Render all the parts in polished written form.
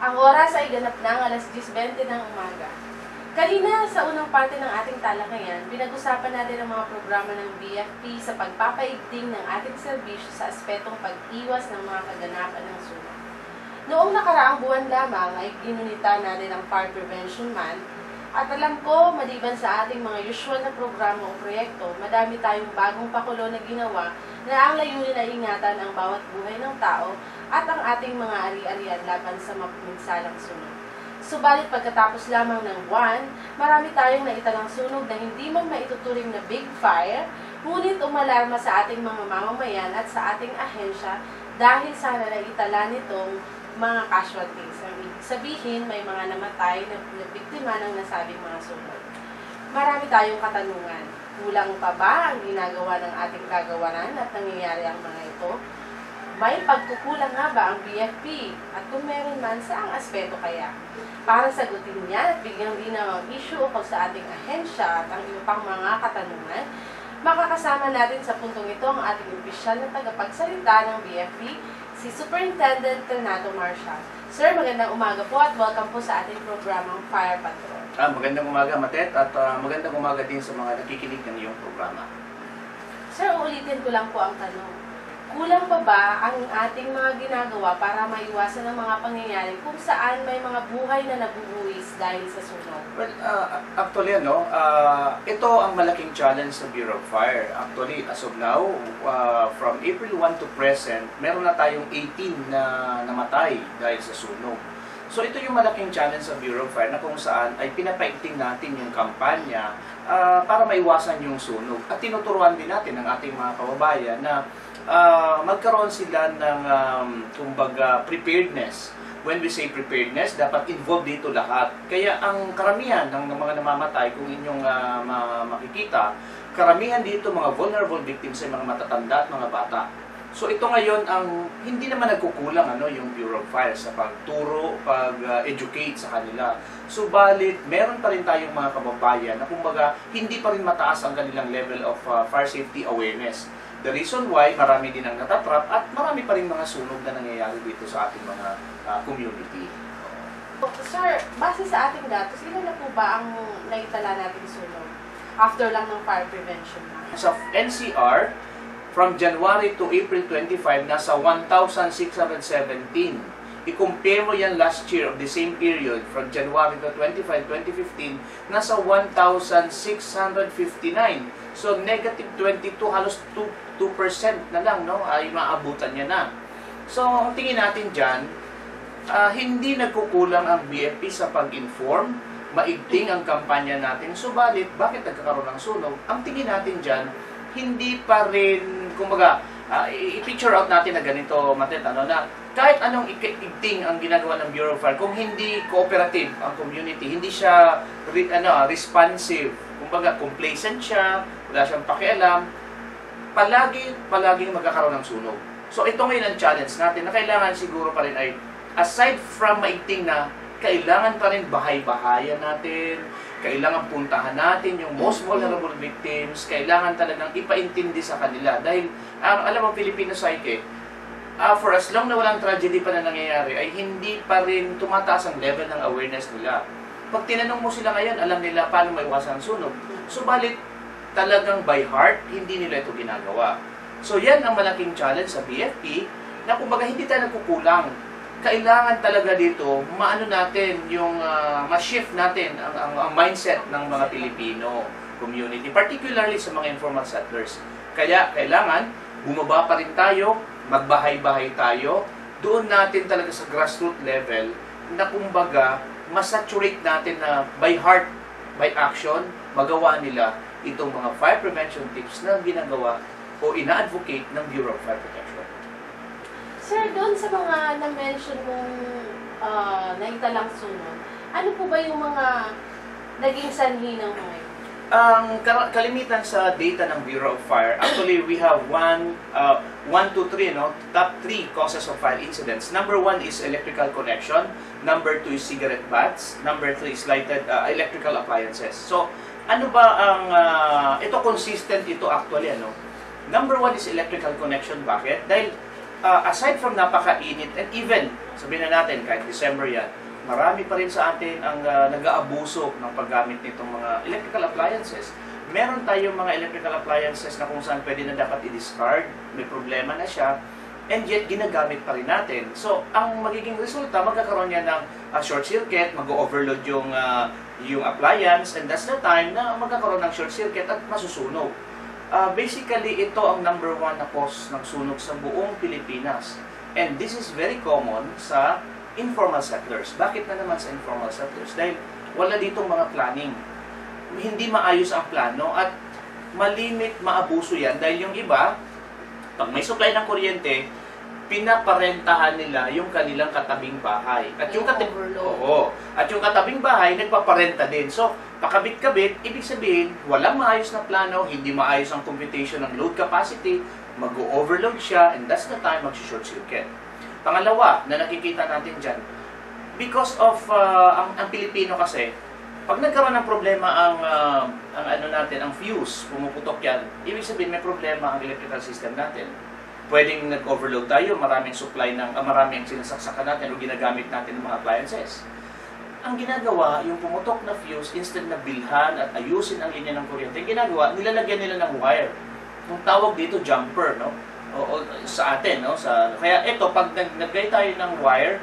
Ang oras ay ganap ng alas 10:20 ng umaga. Kanina, sa unang parte ng ating talakayan, pinag-usapan natin ang mga programa ng BFP sa pagpapaigting ng ating serbisyo sa aspetong pag-iwas ng mga kaganapan ng sunog. Noong nakaraang buwan lamang ay ginunita natin ang Fire Prevention Month at alam ko, maliban sa ating mga usual na programa o proyekto, madami tayong bagong pakulo na ginawa na ang layunin ay ingatan ang bawat buhay ng tao at ang ating mga ari-arian laban sa mapagsalang sunog. Subalit pagkatapos lamang ng buwan, marami tayong naitalang sunog na hindi man maituturing na big fire, ngunit umalarma sa ating mga mamamayan at sa ating ahensya dahil sa naitala nitong mga casualties. Ang ibig sabihin, may mga namatay na biktima ng nasabing mga sunog. Marami tayong katanungan. Kulang pa ba ang ginagawa ng ating kagawaran at nangyayari ang mga ito? May pagkukulang nga ba ang BFP? At kung meron man, saang aspeto kaya? Para sagutin niya at bigyang linaw ang issue ukol sa ating ahensya at ang iba pang mga katanungan, makakasama natin sa puntong ito ang ating opisyal na tagapagsalita ng BFP, si Superintendent Renato Marcial. Sir, magandang umaga po at welcome po sa ating programang Fire Patrol. Magandang umaga, Matet, at magandang umaga din sa mga nakikinig ng iyong programa. Sir, uulitin ko lang po ang tanong. Kulang pa ba ang ating mga ginagawa para maiwasan ang mga pangyayari kung saan may mga buhay na nabubuwis dahil sa sunog? Well, actually, ito ang malaking challenge sa Bureau of Fire. Actually, as of now, from April 1 to present, meron na tayong 18 na namatay dahil sa sunog. So ito yung malaking challenge sa Bureau of Fire na kung saan ay pinapaigting natin yung kampanya para maiwasan yung sunog. At tinuturuan din natin ang ating mga kababayan na magkaroon sila ng kumbaga preparedness. When we say preparedness, dapat involved dito lahat. Kaya ang karamihan ng mga namamatay, kung inyong makikita, karamihan dito mga vulnerable victims ay mga matatanda at mga bata. So ito ngayon ang hindi naman nagkukulang yung Bureau of Fire sa pagturo, pag-educate sa kanila. Subalit, meron pa rin tayong mga kababayan na kumbaga hindi pa rin mataas ang kanilang level of fire safety awareness. The reason why marami din ang natatrap at marami pa rin mga sunog na nangyayari dito sa ating mga community. Sir, base sa ating datos, ilan na po ba ang naitala nating sunog after lang ng fire prevention? Sa NCR, from January to April 25, nasa 1,617. I-compare mo yan last year of the same period, from January to 25, 2015, nasa 1,659. So, negative 22, halos 2% na lang, ay maabutan niya na. So, ang tingin natin dyan, hindi nagkukulang ang BFP sa pag-inform, maigting ang kampanya natin. Subalit, bakit nagkakaroon ng sunog? Ang tingin natin dyan, hindi pa rin, kumbaga, i-picture out natin na ganito, Matet, na kahit anong igting ang ginagawa ng Bureau of Fire, kung hindi cooperative ang community, hindi siya responsive, kumbaga complacent siya, wala siyang pakialam, palagi magkakaroon ng sunog. So ito ngayon ang challenge natin na kailangan siguro pa rin ay, aside from maigting na, kailangan pa rin bahay-bahayan natin, kailangan puntahan natin yung most vulnerable victims, kailangan talagang ipaintindi sa kanila. Dahil, alam mo, Filipino psyche, for as long na walang tragedy pa na nangyayari, ay hindi pa rin tumataas ang level ng awareness nila. Pag tinanong mo sila ngayon, alam nila paano maiwasan ang sunog. Subalit, talagang by heart, hindi nila ito ginagawa. So yan ang malaking challenge sa BFP, na kumbaga hindi tayo nagkukulang. Kailangan talaga dito, maano natin yung, ma-shift natin ang mindset ng mga Pilipino community, particularly sa mga informal settlers. Kaya kailangan, bumaba pa rin tayo, magbahay-bahay tayo, doon natin talaga sa grassroots level, na kumbaga, masaturate natin na by heart, by action, magawa nila itong mga fire prevention tips na ginagawa o ina-advocate ng Bureau of Fire Protection. Sir, doon sa mga na-mention mong naitalang sunog, ano po ba yung mga naging sanhi ng mga ito? Ang kalimitan sa data ng Bureau of Fire, actually we have 1, 2, 3, top 3 causes of fire incidents. Number 1 is electrical connection, number 2 is cigarette butts, number 3 is lighted electrical appliances. So, ano ba ang, ito consistent ito actually, Number 1 is electrical connection. Bakit? Dahil aside from napakainit, and even, sabihin na natin, kahit December yan, marami pa rin sa atin ang nag-aabuso ng paggamit nitong mga electrical appliances. Meron tayong mga electrical appliances na kung saan pwede na dapat i-discard, may problema na siya, and yet ginagamit pa rin natin. So, ang magiging resulta, magkakaroon yan ng short circuit, mag-overload yung appliance, and that's the time na magkakaroon ng short circuit at masusunog. Basically, ito ang number 1 na cause ng sunog sa buong Pilipinas. And this is very common sa informal settlers. Bakit na naman sa informal settlers? Dahil wala ditong mga planning. Hindi maayos ang plano at malimit, maabuso yan. Dahil yung iba, pag may supply ng kuryente, pinaparentahan nila yung kanilang katabing bahay. At yung katabing bahay, nagpaparenta din. So, pakabit-kabit, ibig sabihin, walang maayos na plano, hindi maayos ang computation ng load capacity, mag-overload siya, and that's the time mag-short circuit. Pangalawa, na nakikita natin dyan, because of ang Pilipino kasi, pag nagkaroon ng problema ang fuse, pumuputok yan, ibig sabihin may problema ang electrical system natin. Pwedeng nag-overload tayo, maraming supply maraming sinasaksakan natin o ginagamit natin ng mga appliances. Ang ginagawa, yung pumutok na fuse, instead na bilhan at ayusin ang linya ng kuryente, ginagawa, nilalagyan nila ng wire. Yung tawag dito, jumper, no? O sa atin, no? Kaya ito, pag naglagay tayo ng wire,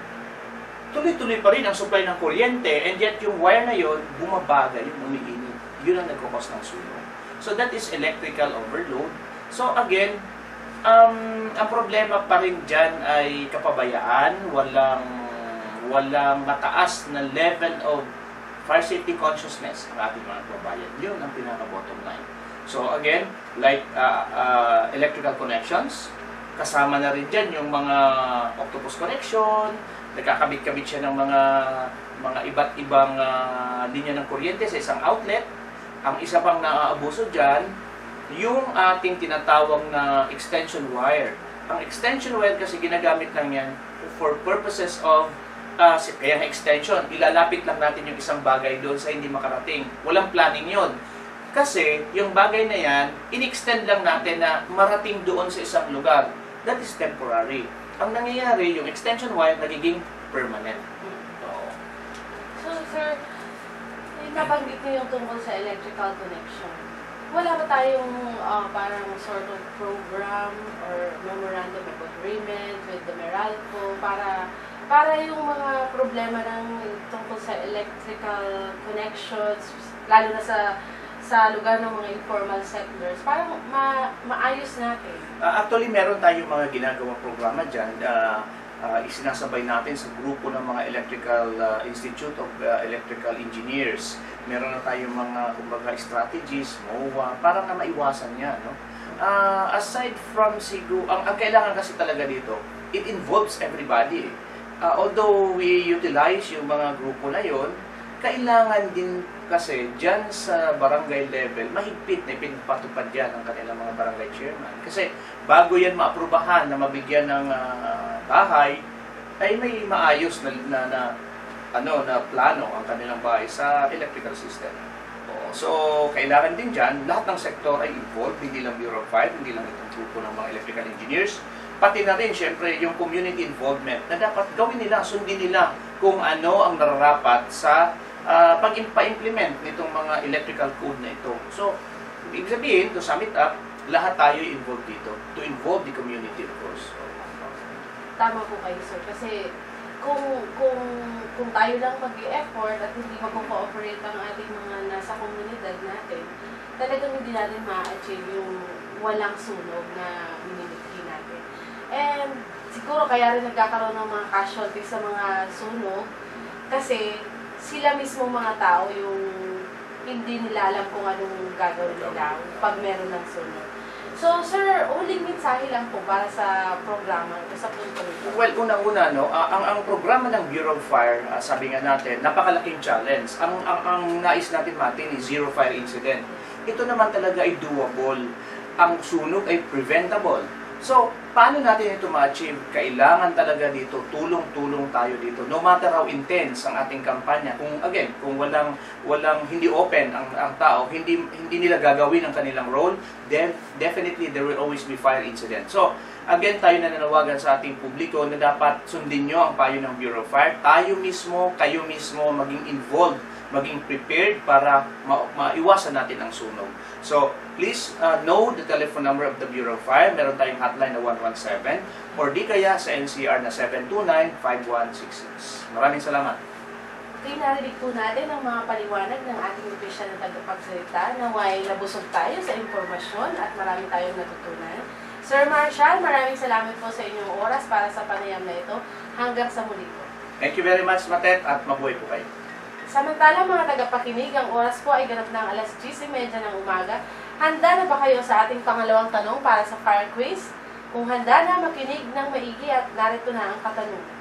tuloy-tuloy pa rin ang supply ng kuryente, and yet yung wire na yon bumabagal, yung umiinit. Yun ang nagkakos ng sunog. So that is electrical overload. So again, ang problema pa rin dyan ay kapabayaan, walang mataas na level of fire safety consciousness ng ating mga kababayan. Yun ang pinaka-bottom line. So again, like electrical connections, kasama na rin dyan yung mga octopus connection, nagkakabit-kabit siya ng mga iba't ibang linya ng kuryente sa isang outlet. Ang isa pang naaabuso dyan, yung ating tinatawag na extension wire. Ang extension wire kasi ginagamit lang yan for purposes of kaya extension. Ilalapit lang natin yung isang bagay doon sa hindi makarating. Walang planning yon. Kasi yung bagay na yan, in-extend lang natin na marating doon sa isang lugar. That is temporary. Ang nangyayari, yung extension wire nagiging permanent. So, sir, nabanggit niyo yung tungkol sa electrical connection. Wala ba tayong parang sort of program or memorandum of agreement with the Meralco para yung mga problema ng tungkol sa electrical connections, lalo na sa lugar ng mga informal settlers, parang maayos natin? Actually, meron tayong mga ginagawang programa dyan. Isinasabay natin sa grupo ng mga Electrical Institute of Electrical Engineers. Meron na tayong mga kumbaga strategies, MOA, para na maiwasan yan. No? Aside from siguro, ang kailangan kasi talaga dito, it involves everybody. Although we utilize yung mga grupo na yon, kailangan din kasi dyan sa barangay level, mahigpit na ipinapatupad yan ang kanilang mga barangay chairman. Kasi bago yan maaprubahan na mabigyan ng bahay, ay may maayos na plano ang kanilang bahay sa electrical system. So, kailangan din dyan, lahat ng sektor ay involved, hindi lang Bureau of Fire, hindi lang itong grupo ng mga electrical engineers, pati na rin, syempre, yung community involvement na dapat gawin nila, sundin nila kung ano ang nararapat sa pag-implement nitong mga electrical code na ito. So, ibig sabihin, to sum it up, lahat tayo involved dito, to involve the community, of course. Tama po kayo, sir, kasi kung tayo lang mag-i-effort at hindi mag-cooperate ang ating mga nasa komunidad natin, talagang hindi natin ma-achieve yung walang sunog na minimiki natin. And siguro kaya rin nagkakaroon ng mga casualties sa mga sunog kasi sila mismo mga tao yung hindi nila alam kung anong gagawin nila pag meron ng sunog. So, sir, huling mensahe lang po para sa programa, sa punto nito. Well, unang-una, no, ang programa ng Bureau of Fire, sabi nga natin, napakalaking challenge. Ang nais natin matin is zero fire incident. Ito naman talaga ay doable. Ang sunog ay preventable. So, paano natin ito ma-achieve? Kailangan talaga dito, tulong-tulong tayo dito. No matter how intense ang ating kampanya. Kung walang hindi open ang tao, hindi nila gagawin ang kanilang role, then definitely there will always be fire incident. So, Again, tayo na nanawagan sa ating publiko na dapat sundin nyo ang payo ng Bureau of Fire. Tayo mismo, kayo mismo, maging involved, maging prepared para maiwasan natin ang sunog. So, please know the telephone number of the Bureau of Fire. Meron tayong hotline na 117 or di kaya sa NCR na 729-5166. Maraming salamat. Okay, narinig po natin ang mga paliwanag ng ating opisyal na tagapagsalita na may nabusog tayo sa impormasyon at marami tayong natutunan. Sir Marshall, maraming salamat po sa inyong oras para sa panayam na ito. Hanggang sa muli po. Thank you very much, Matet, at mabuhay po kayo. Samantala mga tagapakinig, ang oras po ay ganap ng alas 10:30 ng umaga. Handa na ba kayo sa ating pangalawang tanong para sa Fire Quiz? Kung handa na, makinig ng maigi at narito na ang katanungan.